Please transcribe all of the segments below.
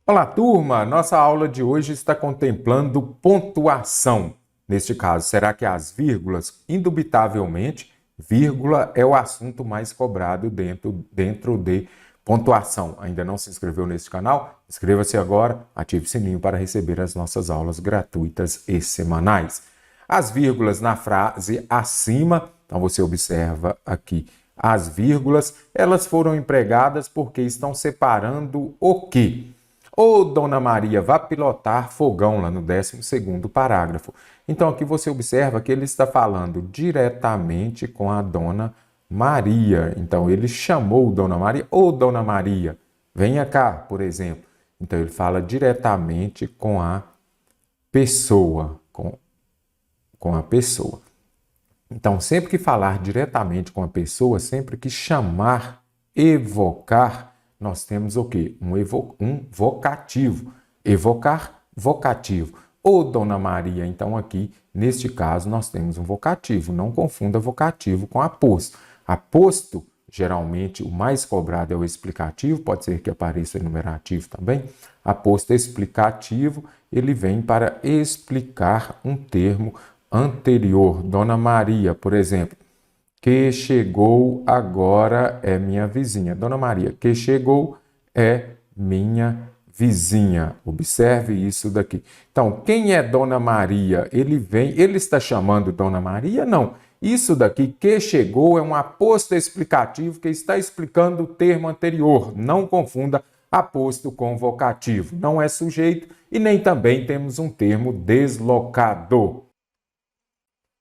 Olá, turma! Nossa aula de hoje está contemplando pontuação. Neste caso, será que as vírgulas? Indubitavelmente, vírgula é o assunto mais cobrado dentro de pontuação. Ainda não se inscreveu neste canal? Inscreva-se agora, ative o sininho para receber as nossas aulas gratuitas e semanais. As vírgulas na frase acima, então você observa aqui as vírgulas, elas foram empregadas porque estão separando o quê? Ou Dona Maria vá pilotar fogão, lá no 12º parágrafo. Então, aqui você observa que ele está falando diretamente com a Dona Maria. Então, ele chamou Dona Maria, ou Dona Maria, venha cá, por exemplo. Então, ele fala diretamente com a pessoa, com a pessoa. Então, sempre que falar diretamente com a pessoa, sempre que chamar, evocar, nós temos o quê? Um vocativo. Evocar, vocativo. Ô Dona Maria, então aqui, neste caso, nós temos um vocativo. Não confunda vocativo com aposto. Aposto, geralmente, o mais cobrado é o explicativo, pode ser que apareça enumerativo também. Aposto explicativo, ele vem para explicar um termo anterior. Dona Maria, por exemplo, que chegou agora é minha vizinha. Dona Maria, que chegou é minha vizinha. Observe isso daqui. Então, quem é Dona Maria? Ele está chamando Dona Maria? Não. Isso daqui, que chegou, é um aposto explicativo que está explicando o termo anterior. Não confunda aposto com vocativo. Não é sujeito e nem também temos um termo deslocado.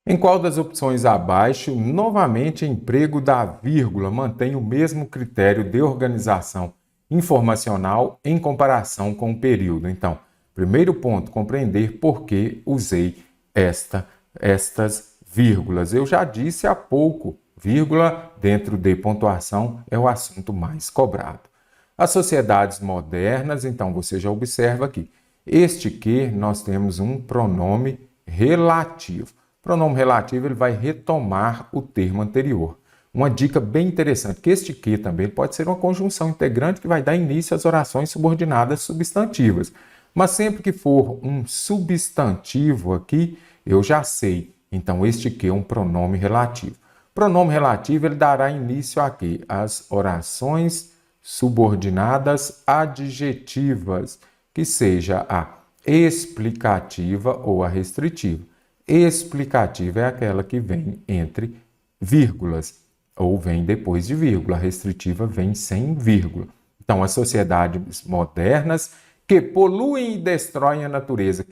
Em qual das opções abaixo, novamente emprego da vírgula mantém o mesmo critério de organização informacional em comparação com o período? Então, primeiro ponto, compreender por que usei estas vírgulas. Eu já disse há pouco, vírgula dentro de pontuação é o assunto mais cobrado. As sociedades modernas, então você já observa aqui, este que nós temos um pronome relativo. Pronome relativo ele vai retomar o termo anterior. Uma dica bem interessante, que este que também pode ser uma conjunção integrante que vai dar início às orações subordinadas substantivas. Mas sempre que for um substantivo aqui, eu já sei. Então, este que é um pronome relativo. Pronome relativo ele dará início a quê? Às orações subordinadas adjetivas, que seja a explicativa ou a restritiva. Explicativa é aquela que vem entre vírgulas, ou vem depois de vírgula. A restritiva vem sem vírgula. Então, as sociedades modernas que poluem e destroem a natureza,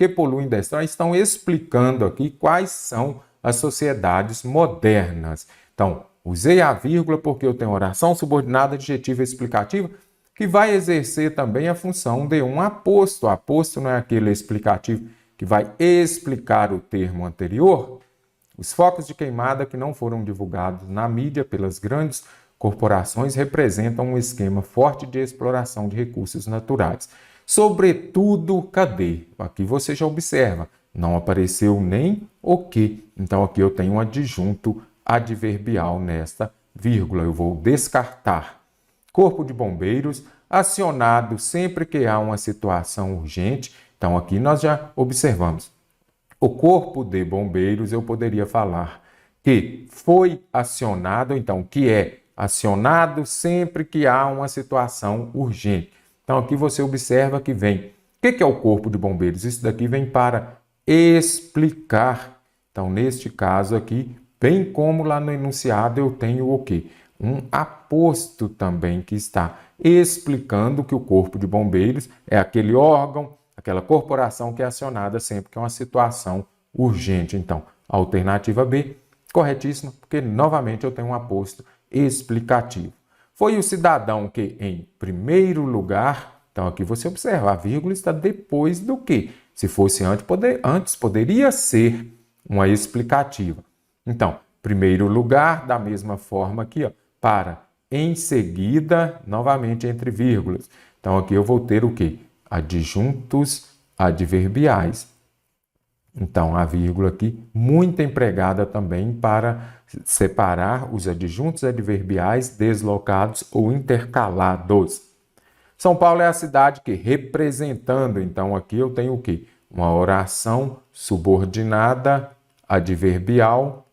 estão explicando aqui quais são as sociedades modernas. Então, usei a vírgula porque eu tenho oração subordinada adjetiva explicativa, que vai exercer também a função de um aposto. Aposto não é aquele explicativo que vai explicar o termo anterior. Os focos de queimada que não foram divulgados na mídia pelas grandes corporações representam um esquema forte de exploração de recursos naturais. Sobretudo, cadê? Aqui você já observa, não apareceu nem o que. Então, aqui eu tenho um adjunto adverbial nesta vírgula. Eu vou descartar. Corpo de bombeiros, acionado sempre que há uma situação urgente. Então, aqui nós já observamos. O corpo de bombeiros, eu poderia falar que foi acionado, então, que é acionado sempre que há uma situação urgente. Então, aqui você observa que vem. O que é o corpo de bombeiros? Isso daqui vem para explicar. Então, neste caso aqui, bem como lá no enunciado, eu tenho o quê? Um aposto também que está explicando que o corpo de bombeiros é aquele órgão, aquela corporação que é acionada sempre que é uma situação urgente. Então, alternativa B, corretíssima, porque novamente eu tenho um aposto explicativo. Foi o cidadão que, em primeiro lugar, então aqui você observa, a vírgula está depois do que. Se fosse antes, poderia ser uma explicativa. Então, primeiro lugar, da mesma forma aqui, ó, para em seguida, novamente entre vírgulas. Então, aqui eu vou ter o quê? Adjuntos adverbiais. Então, a vírgula aqui, muito empregada também para separar os adjuntos adverbiais deslocados ou intercalados. São Paulo é a cidade que representando, então aqui eu tenho o quê? Uma oração subordinada adverbial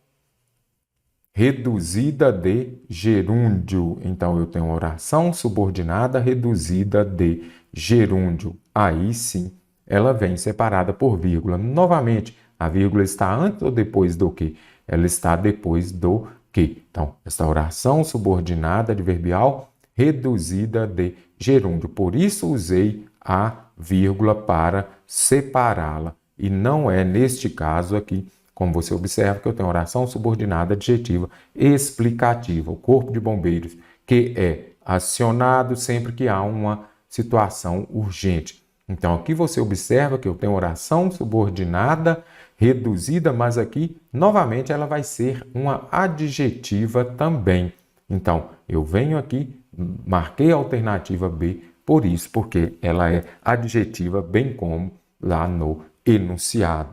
reduzida de gerúndio. Então eu tenho uma oração subordinada reduzida de gerúndio. Aí sim, ela vem separada por vírgula. Novamente, a vírgula está antes ou depois do quê? Ela está depois do quê? Então, essa oração subordinada adverbial reduzida de gerúndio. Por isso usei a vírgula para separá-la. E não é neste caso aqui, como você observa, que eu tenho oração subordinada adjetiva explicativa. O corpo de bombeiros, que é acionado sempre que há uma situação urgente. Então, aqui você observa que eu tenho oração subordinada reduzida, mas aqui, novamente, ela vai ser uma adjetiva também. Então, eu venho aqui, marquei a alternativa B, por isso, porque ela é adjetiva, bem como lá no enunciado.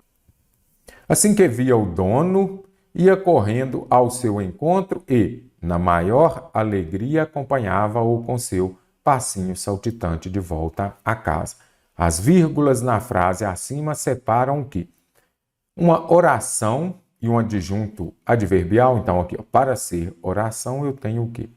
Assim que via o dono, ia correndo ao seu encontro e, na maior alegria, acompanhava-o com seu passinho saltitante de volta à casa. As vírgulas na frase acima separam o quê? Uma oração e um adjunto adverbial. Então, aqui, ó, para ser oração, eu tenho o quê?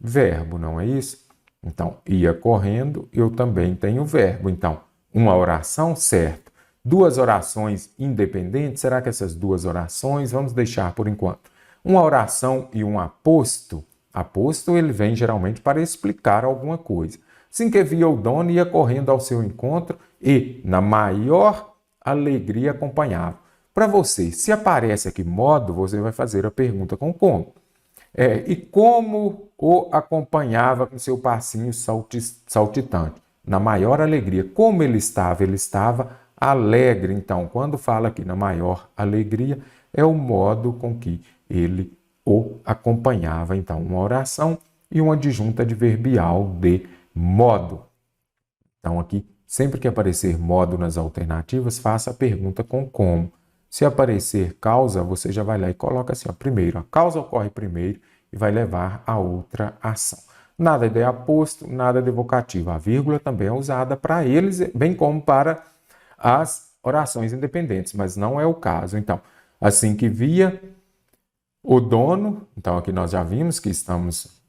Verbo, não é isso? Então, ia correndo, eu também tenho verbo. Então, uma oração, certo. Duas orações independentes, será que essas duas orações, vamos deixar por enquanto. Uma oração e um aposto. Aposto, ele vem geralmente para explicar alguma coisa. Assim que via o dono, ia correndo ao seu encontro e, na maior alegria, acompanhava. Para você, se aparece aqui modo, você vai fazer a pergunta com como. E como o acompanhava com seu passinho saltitante? Na maior alegria. Como ele estava? Ele estava alegre. Então, quando fala aqui na maior alegria, é o modo com que ele o acompanhava. Então, uma oração e uma adjunta adverbial de modo. Então, aqui, sempre que aparecer modo nas alternativas, faça a pergunta com como. Se aparecer causa, você já vai lá e coloca assim, ó, primeiro. A causa ocorre primeiro e vai levar a outra ação. Nada de aposto, nada de vocativo. A vírgula também é usada para eles, bem como para as orações independentes, mas não é o caso. Então, assim que via o dono, então aqui nós já vimos que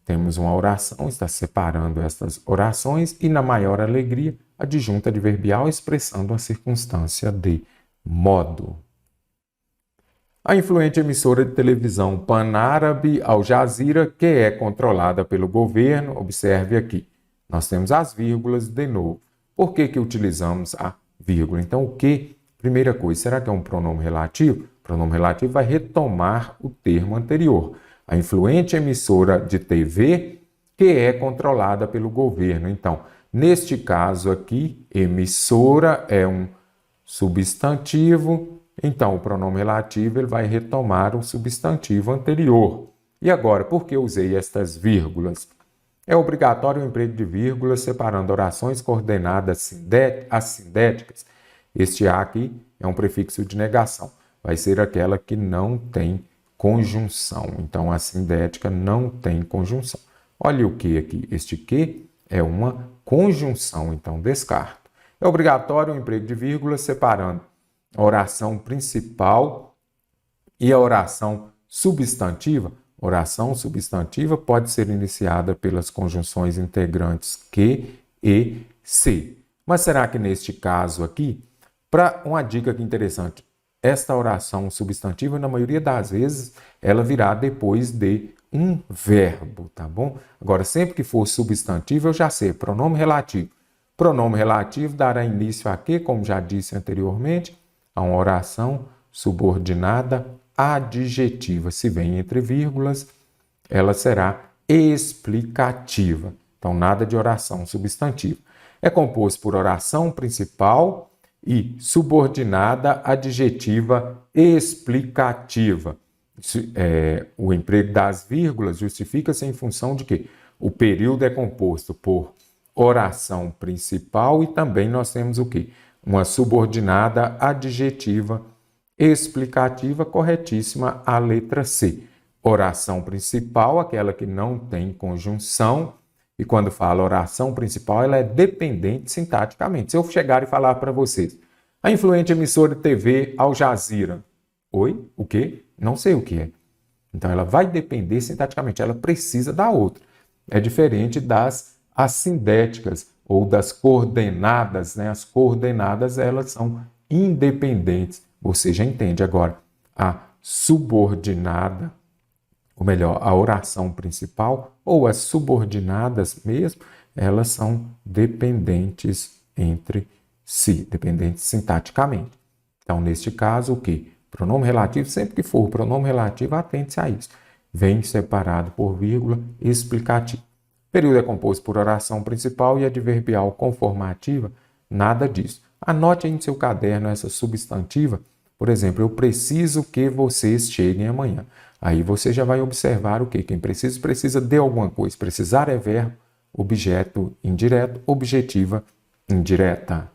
temos uma oração, está separando essas orações, e na maior alegria, adjunta adverbial expressando a circunstância de modo. A influente emissora de televisão pan-árabe Al Jazeera, que é controlada pelo governo, observe aqui, nós temos as vírgulas de novo. Por que utilizamos a vírgula? Então, o que? Primeira coisa, será que é um pronome relativo? O pronome relativo vai retomar o termo anterior. A influente emissora de TV, que é controlada pelo governo. Então, neste caso aqui, emissora é um substantivo. Então, o pronome relativo ele vai retomar o substantivo anterior. E agora, por que eu usei estas vírgulas? É obrigatório o emprego de vírgulas separando orações coordenadas assindéticas. Este A aqui é um prefixo de negação. Vai ser aquela que não tem conjunção. Então, a sindética não tem conjunção. Olha o que aqui. Este que é uma conjunção, então descarto. É obrigatório o emprego de vírgulas separando a oração principal e a oração substantiva. Oração substantiva pode ser iniciada pelas conjunções integrantes que e se. Mas será que neste caso aqui, para uma dica aqui interessante, esta oração substantiva, na maioria das vezes, ela virá depois de um verbo, tá bom? Agora, sempre que for substantivo, eu já sei, pronome relativo. Pronome relativo dará início a quê? Como já disse anteriormente, a uma oração subordinada adjetiva. Se vem entre vírgulas, ela será explicativa. Então, nada de oração substantiva. É composto por oração principal e subordinada adjetiva explicativa. O emprego das vírgulas justifica-se em função de que o período é composto por oração principal e também nós temos o quê? Uma subordinada adjetiva explicativa, corretíssima a letra C. Oração principal, aquela que não tem conjunção, E quando fala oração principal, ela é dependente sintaticamente. Se eu chegar e falar para vocês, a influente emissora de TV Al Jazeera. Oi? O quê? Não sei o que é. Então, ela vai depender sintaticamente, ela precisa da outra. É diferente das assindéticas ou das coordenadas, né? As coordenadas, elas são independentes. Você já entende agora. A subordinada, ou melhor, a oração principal ou as subordinadas mesmo, elas são dependentes entre si, dependentes sintaticamente. Então, neste caso, o quê? Pronome relativo, sempre que for pronome relativo, atente-se a isso. Vem separado por vírgula explicativo. O período é composto por oração principal e adverbial conformativa, nada disso. Anote aí no seu caderno essa substantiva. Por exemplo, eu preciso que vocês cheguem amanhã. Aí você já vai observar o quê? Quem precisa, precisa de alguma coisa. Precisar é verbo, objeto indireto, objetiva indireta.